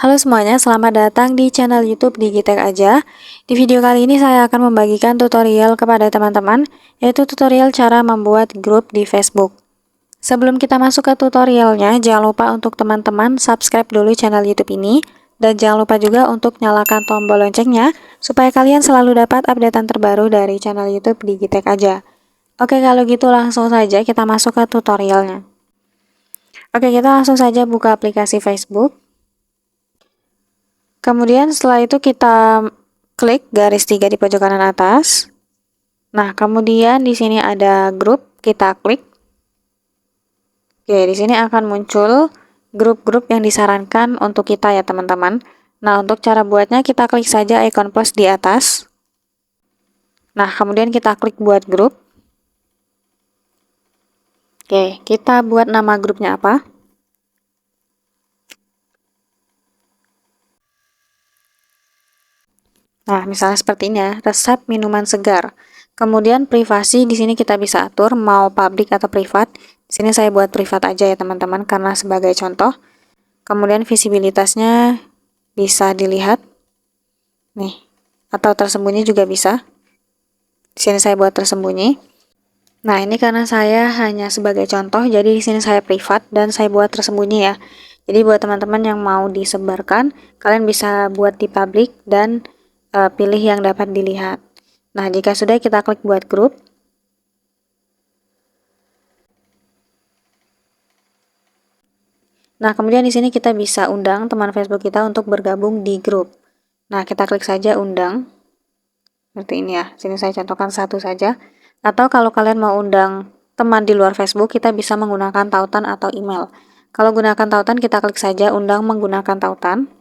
Halo semuanya, selamat datang di channel YouTube Digitek Aja. Di video kali ini saya akan membagikan tutorial kepada teman-teman, yaitu tutorial cara membuat grup di Facebook. Sebelum kita masuk ke tutorialnya, jangan lupa untuk teman-teman subscribe dulu channel YouTube ini, dan jangan lupa juga untuk nyalakan tombol loncengnya, supaya kalian selalu dapat updatean terbaru dari channel YouTube Digitek Aja. Oke, kalau gitu langsung saja kita masuk ke tutorialnya. Oke, kita langsung saja buka aplikasi Facebook. Kemudian setelah itu kita klik garis 3 di pojok kanan atas. Nah, kemudian di sini ada grup, kita klik. Oke, di sini akan muncul grup-grup yang disarankan untuk kita ya, teman-teman. Nah, untuk cara buatnya kita klik saja ikon plus di atas. Nah, kemudian kita klik buat grup. Oke, kita buat nama grupnya apa? Nah, misalnya seperti ini ya, resep minuman segar. Kemudian privasi di sini kita bisa atur mau public atau privat. Di sini saya buat privat aja ya teman-teman karena sebagai contoh. Kemudian visibilitasnya bisa dilihat. Nih, atau tersembunyi juga bisa. Di sini saya buat tersembunyi. Nah, ini karena saya hanya sebagai contoh, jadi di sini saya privat dan saya buat tersembunyi ya. Jadi buat teman-teman yang mau disebarkan, kalian bisa buat di public dan pilih yang dapat dilihat. Nah, jika sudah kita klik buat grup. Nah, kemudian di sini kita bisa undang teman Facebook kita untuk bergabung di grup. Nah, kita klik saja undang. Seperti ini ya. Sini saya contohkan satu saja. Atau kalau kalian mau undang teman di luar Facebook, kita bisa menggunakan tautan atau email. Kalau gunakan tautan, kita klik saja undang menggunakan tautan.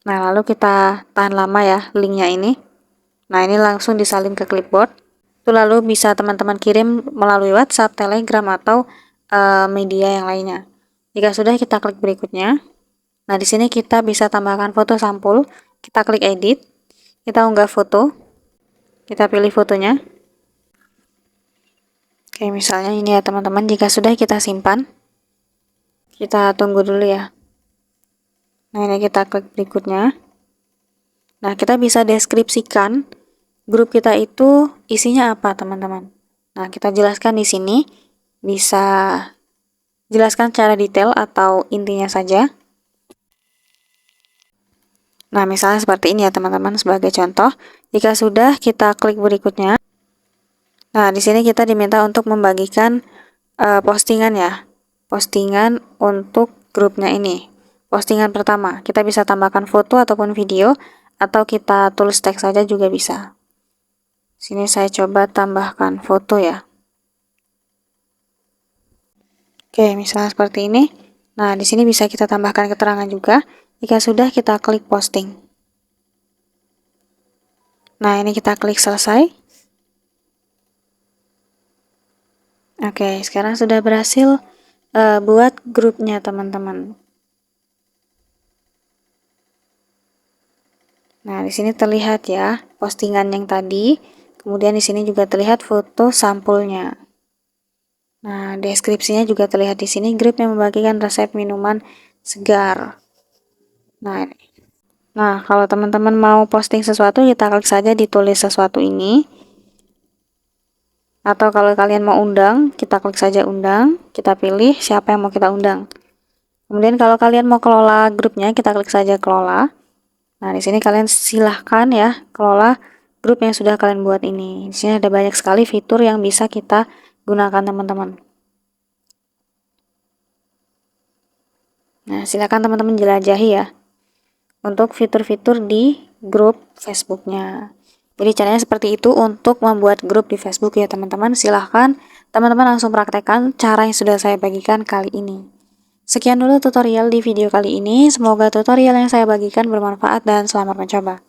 Nah, lalu kita tahan lama ya linknya ini. Nah, ini langsung disalin ke clipboard. Itu lalu bisa teman-teman kirim melalui WhatsApp, Telegram, atau media yang lainnya. Jika sudah, kita klik berikutnya. Nah, di sini kita bisa tambahkan foto sampul. Kita klik edit. Kita unggah foto. Kita pilih fotonya. Oke, misalnya ini ya teman-teman. Jika sudah, kita simpan. Kita tunggu dulu ya. Nah, ini kita klik berikutnya. Nah, kita bisa deskripsikan grup kita itu isinya apa, teman-teman. Nah, kita jelaskan di sini. Bisa jelaskan secara detail atau intinya saja. Nah, misalnya seperti ini ya, teman-teman, sebagai contoh. Jika sudah, kita klik berikutnya. Nah, di sini kita diminta untuk membagikan postingan ya. Postingan untuk grupnya ini. Postingan pertama, kita bisa tambahkan foto ataupun video, atau kita tulis teks saja juga bisa. Sini saya coba tambahkan foto ya. Oke, misalnya seperti ini. Nah, di sini bisa kita tambahkan keterangan juga. Jika sudah, kita klik posting. Nah, ini kita klik selesai. Oke, sekarang sudah berhasil buat grupnya, teman-teman. Nah, di sini terlihat ya postingan yang tadi. Kemudian di sini juga terlihat foto sampulnya. Nah, deskripsinya juga terlihat di sini, grup yang membagikan resep minuman segar. Nah, kalau teman-teman mau posting sesuatu, kita klik saja ditulis sesuatu ini. Atau kalau kalian mau undang, kita klik saja undang. Kita pilih siapa yang mau kita undang. Kemudian kalau kalian mau kelola grupnya, kita klik saja kelola. Nah, di sini kalian silahkan ya kelola grup yang sudah kalian buat ini. Di sini ada banyak sekali fitur yang bisa kita gunakan, teman-teman. Nah, silakan teman-teman jelajahi ya untuk fitur-fitur di grup Facebooknya. Jadi caranya seperti itu untuk membuat grup di Facebook ya, teman-teman. Silahkan teman-teman langsung praktekkan cara yang sudah saya bagikan kali ini. Sekian dulu tutorial di video kali ini. Semoga tutorial yang saya bagikan bermanfaat dan selamat mencoba.